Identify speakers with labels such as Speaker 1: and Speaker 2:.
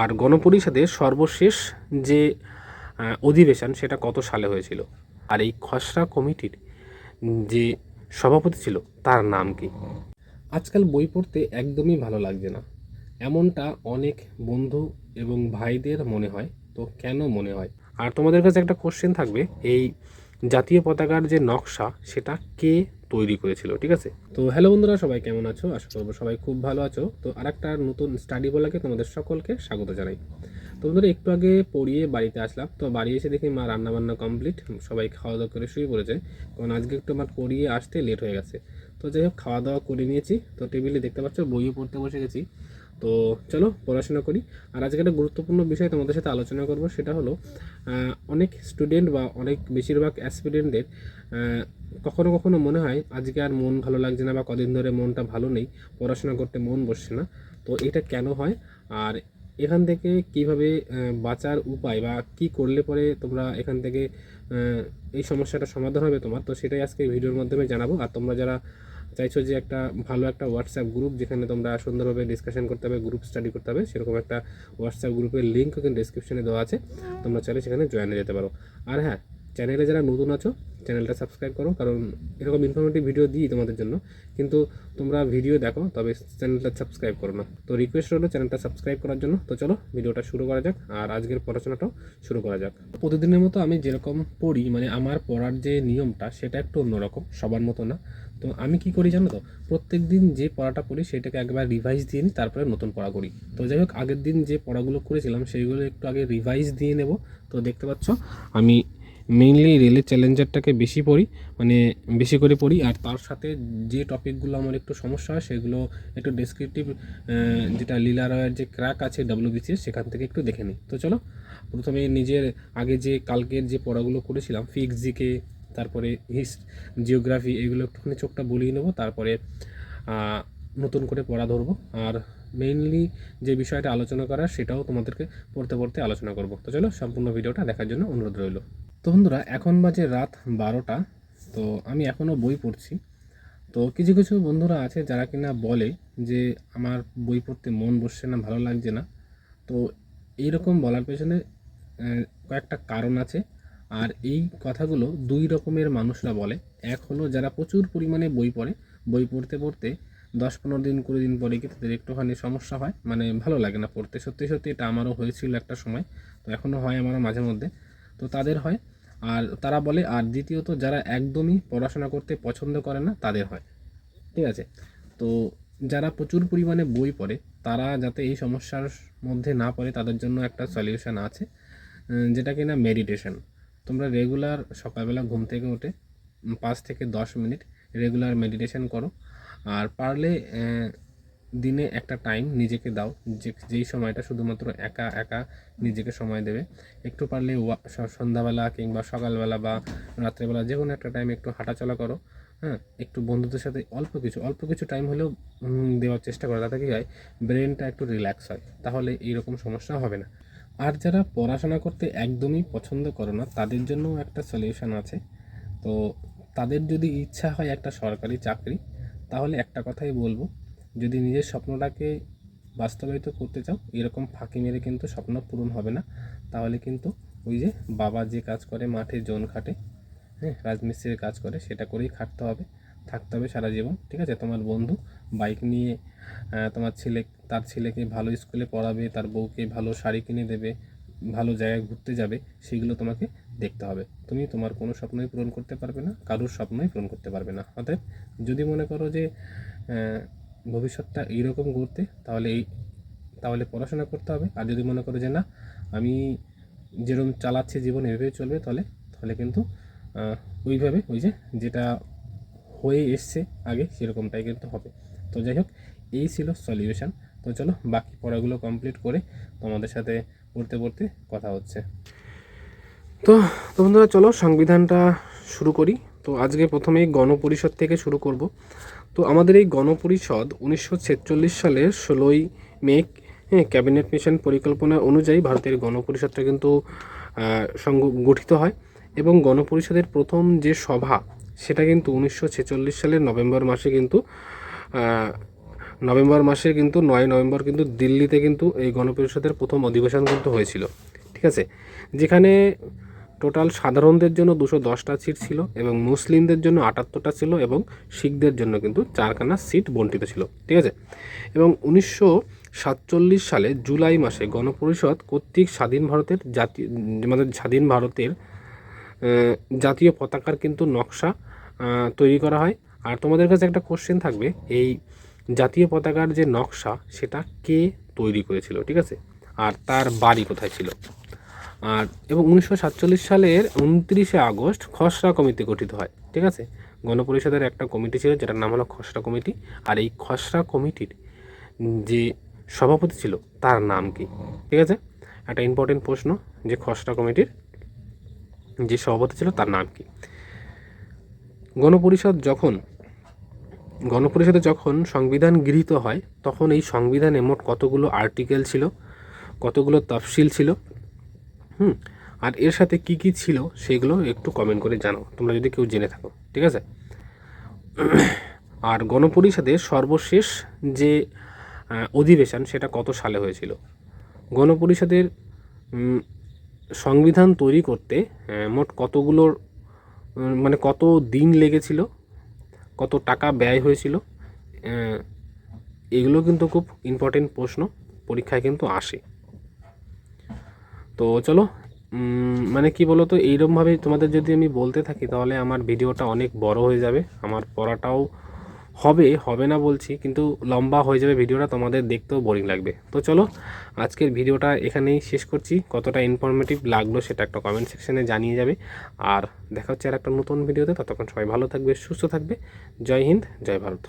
Speaker 1: আর গণপরিষদের সর্বশেষ যে অধিবেশন সেটা কত সালে হয়েছিল, আর এই খসড়া কমিটির যে সভাপতি ছিল তার নাম কি। আজকাল বই পড়তে একদমই ভালো লাগছে না, এমনটা অনেক বন্ধু এবং ভাইদের মনে হয়। তো কেন মনে হয়? আর তোমাদের কাছে একটা কোশ্চেন থাকবে, এই জাতীয় পতাকার যে নকশা সেটা কে তৈরি করেছিল, ঠিক আছে? তো হ্যালো বন্ধুরা, সবাই কেমন আছো? আশা করবো সবাই খুব ভালো আছো। তো আরেকটা নতুন স্টাডি ব্লগে তোমাদের সকলকে স্বাগত জানাই। তো বন্ধুরা, একটু আগে পড়িয়ে বাড়িতে আসলাম। তো বাড়ি এসে দেখি মা রান্নাবান্না কমপ্লিট, সবাই খাওয়া দাওয়া করে শুয়ে পড়েছে, কারণ আজকে একটু আমার পড়িয়ে আসতে লেট হয়ে গেছে। তো যাই হোক, খাওয়া দাওয়া করে নিয়েছি। তো টেবিলে দেখতে পাচ্ছ বইও পড়তে বসে গেছি। তো চলো পড়াশোনা করি। আর আজকে একটা গুরুত্বপূর্ণ বিষয় তোমাদের সাথে আলোচনা করব, সেটা হলো অনেক স্টুডেন্ট বা অনেক বেশিরভাগ অ্যাসপিরেন্টদের কখনো কখনো মনে হয় আজকে আর মন ভালো লাগছে না, বা কদিন ধরে মনটা ভালো নেই, পড়াশোনা করতে মন বসছে না। তো এটা কেন হয়, আর এখান থেকে কিভাবে বাঁচার উপায়, বা কি করলে পরে তোমরা এখান থেকে এই সমস্যাটা সমাধান হবে তোমার, তো সেটাই আজকে ভিডিওর মাধ্যমে জানাবো। আর তোমরা যারা চাইছো যে একটা ভালো একটা হোয়াটসঅ্যাপ গ্রুপ যেখানে তোমরা সুন্দরভাবে ডিসকাশন করতে হবে, গ্রুপ স্টাডি করতে হবে, সেরকম একটা হোয়াটসঅ্যাপ গ্রুপের লিঙ্কও কিন্তু ডিসক্রিপশনে দেওয়া আছে, তোমরা চাইলে সেখানে জয়েন হয়ে যেতে পারো। আর হ্যাঁ, চ্যানেলে যারা নতুন আছো চ্যানেলটা সাবস্ক্রাইব করো, কারণ এরকম ইনফরমেটিভ ভিডিও দিই তোমাদের জন্য, কিন্তু তোমরা ভিডিও দেখো তবে চ্যানেলটা সাবস্ক্রাইব করো না। তো রিকোয়েস্ট হলো চ্যানেলটা সাবস্ক্রাইব করার জন্য। তো চলো ভিডিওটা শুরু করা যাক, আর আজকের পড়াশোনাটাও শুরু করা যাক। প্রতিদিনের মতো আমি যেরকম পড়ি, মানে আমার পড়ার যে নিয়মটা সেটা একটু অন্যরকম, সবার মতো না। তো আমি কি করি জানো তো, প্রত্যেক দিন যে পড়াটা পড়ি সেটাকে একবার রিভাইজ দিয়ে নিই, তারপরে নতুন পড়া করি। তো যাই হোক, আগের দিন যে পড়াগুলো করেছিলাম সেইগুলো একটু আগে রিভাইজ দিয়ে নেব। তো দেখতে পাচ্ছ আমি মেইনলি রেলের চ্যালেঞ্জারটাকে বেশি পড়ি, মানে বেশি করে পড়ি। আর তার সাথে যে টপিকগুলো আমার একটু সমস্যা হয় সেগুলো একটু ডেসক্রিপটিভ, যেটা লীলা রয়ের যে ক্র্যাক আছে WBCS, সেখান থেকে একটু দেখে নিই। তো চলো প্রথমে নিজের আগে যে কালকের যে পড়াগুলো করেছিলাম, ফিক্স জিকে, তারপরে জিওগ্রাফি, এগুলো একটুখানি চোখটা বুলিয়ে নেবো, তারপরে নতুন করে পড়া ধরবো। আর মেইনলি যে বিষয়টা আলোচনা করার সেটাও তোমাদেরকে পড়তে পড়তে আলোচনা করব। তো চলো সম্পূর্ণ ভিডিওটা দেখার জন্য অনুরোধ রইল। তো বন্ধুরা, এখন বাজে রাত 12টা। তো আমি এখনও বই পড়ছি। তো কিছু কিছু বন্ধুরা আছে যারা কিনা বলে যে আমার বই পড়তে মন বসছে না, ভালো লাগছে না। তো এইরকম বলার পেছনে কয়েকটা কারণ আছে। আর এই কথাগুলো দুই রকমের মানুষরা বলে। এক হলো যারা প্রচুর পরিমাণে বই পড়ে, বই পড়তে পড়তে 10-15 দিন 20 দিন পরে কি তাদের একটুখানি সমস্যা হয়, মানে ভালো লাগে না পড়তে। সত্যি সত্যি এটা আমারও হয়েছিল একটা সময়, তো এখনও হয় আমারও মাঝে মধ্যে। তো তাদের হয়, আর তারা বলে। আর দ্বিতীয়ত যারা একদমই পড়াশোনা করতে পছন্দ করে না তাদের হয়, ঠিক আছে? তো যারা প্রচুর পরিমাণে বই পড়ে তারা যাতে এই সমস্যার মধ্যে না পড়ে, তাদের জন্য একটা সলিউশন আছে, যেটা কিনা মেডিটেশন। তোমরা রেগুলার সকালবেলা ঘুম থেকে উঠে 5 থেকে 10 মিনিট রেগুলার মেডিটেশন করো। আর পারলে দিনে একটা টাইম নিজেকে দাও, যেই সময়টা শুধুমাত্র একা একা নিজেকে সময় দেবে। একটু পারলে সন্ধ্যাবেলা কিংবা সকালবেলা বা রাত্রেবেলা যে কোনো একটা টাইম একটু হাঁটাচলা করো। হ্যাঁ, একটু বন্ধুদের সাথে অল্প কিছু টাইম হলেও দেওয়ার চেষ্টা করো, তাতে কি হয় ব্রেনটা একটু রিল্যাক্স হয়, তাহলে এইরকম সমস্যা হবে না। আর যারা পড়াশোনা করতে একদমই পছন্দ করো না তাদের জন্য একটা সলিউশন আছে। তো তাদের যদি ইচ্ছা হয় একটা সরকারি চাকরি, তাহলে একটা কথাই বলবো, যদি নিজের স্বপ্নটাকে বাস্তবায়িত করতে চাও, এরকম ফাঁকি মেরে কিন্তু স্বপ্ন পূরণ হবে না। তাহলে কিন্তু ওই যে বাবা যে কাজ করে মাঠে জন খাটে, হ্যাঁ, রাজমিস্ত্রির কাজ করে, সেটা করেই খাটতে হবে, থাকতে হবে সারা জীবন, ঠিক আছে? তোমার বন্ধু বাইক নিয়ে তোমার তার ছেলেকে ভালো স্কুলে পড়াবে, তার বউকে ভালো শাড়ি কিনে দেবে, ভালো জায়গায় ঘুরতে যাবে, সেগুলো তোমাকে দেখতে হবে। তুমি তোমার কোনো স্বপ্নই পূরণ করতে পারবে না, কারোর স্বপ্নই পূরণ করতে পারবে না। অতএব যদি মনে করো যে ভবিষ্যৎটা এইরকম করতে, তাহলে পড়াশোনা করতে হবে। আর যদি মনে করো যে না, আমি যেরকম চালাচ্ছি জীবন এভাবেই চলবে, তাহলে কিন্তু ওইভাবে ওই যেটা হয়ে এসছে আগে সেরকমটাই কিন্তু হবে। তো যাই হোক, এই ছিল সলিউশন। তো চলো বাকি পড়াগুলো কমপ্লিট করে তোমাদের সাথে পড়তে পড়তে কথা হচ্ছে। তো তো বন্ধুরা, চলো সংবিধানটা শুরু করি। তো আজকে প্রথমেই গণপরিষদ থেকে শুরু করব। তো আমাদের এই গণপরিষদ 1946 সালের 16ই মে ক্যাবিনেট মিশন পরিকল্পনা অনুযায়ী ভারতের গণপরিষদটা কিন্তু গঠিত হয়। এবং গণপরিষদের প্রথম যে সভা সেটা কিন্তু 1946 সালের নভেম্বর মাসে কিন্তু নভেম্বর মাসে কিন্তু 9 নভেম্বর কিন্তু দিল্লিতে কিন্তু এই গণপরিষদের প্রথম অধিবেশন কিন্তু হয়েছিল, ঠিক আছে, যেখানে টোটাল সাধারণদের জন্য 210টা সিট ছিল এবং মুসলিমদের জন্য 78টা ছিল এবং শিখদের জন্য কিন্তু 4খানা সিট বণ্টিত ছিল, ঠিক আছে। এবং 1947 সালে জুলাই মাসে গণপরিষদ কর্তৃক স্বাধীন ভারতের জাতীয় পতাকার কিন্তু নকশা তৈরি করা হয়। আর তোমাদের কাছে একটা কোশ্চেন থাকবে, এই জাতীয় পতাকার যে নকশা সেটা কে তৈরি করেছিল, ঠিক আছে, আর তার বাড়ি কোথায় ছিল। আর এবং 1947 সালের 29শে আগস্ট খসড়া কমিটি গঠিত হয়, ঠিক আছে। গণপরিষদের একটা কমিটি ছিল যেটার নাম হলো খসড়া কমিটি। আর এই খসড়া কমিটির যে সভাপতি ছিল তার নাম কি, ঠিক আছে, একটা ইম্পর্টেন্ট প্রশ্ন, যে খসড়া কমিটির যে সভাপতি ছিল তার নাম কি। গণপরিষদে যখন সংবিধান গৃহীত হয় তখন এই সংবিধানে মোট কতগুলো আর্টিকেল ছিল, কতগুলো তফসিল ছিল, আর এর সাথে কি কি ছিল সেগুলো একটু কমেন্ট করে জানাও তোমরা যদি কেউ জেনে থাকো, ঠিক আছে। আর গণপরিষদের সর্বশেষ যে অধিবেশন সেটা কত সালে হয়েছিল। গণপরিষদের সংবিধান তৈরি করতে মোট কতগুলোর মানে কত দিন লেগেছিল, কত টাকা ব্যয় হয়েছিল, এগুলো কিন্তু খুব ইম্পর্টেন্ট প্রশ্ন, পরীক্ষায় কিন্তু আসে। তো চলো, মানে কি বলো তো, এইরকমভাবে তোমাদের যদি আমি বলতে থাকি তাহলে আমার ভিডিওটা অনেক বড় হয়ে যাবে, আমার পড়াটাও হবে না বলছি, কিন্তু লম্বা হয়ে যাবে ভিডিওটা, তোমাদের দেখতেও বোরিং লাগবে। তো চলো, আজকের ভিডিওটা এখানেই শেষ করছি। কতটা ইনফরমেটিভ লাগলো সেটা একটা কমেন্ট সেকশনে জানিয়ে যাবে। আর দেখা হচ্ছে আর একটা নতুন ভিডিওতে, ততক্ষণ সবাই ভালো থাকবে, সুস্থ থাকবে। জয় হিন্দ, জয় ভারত।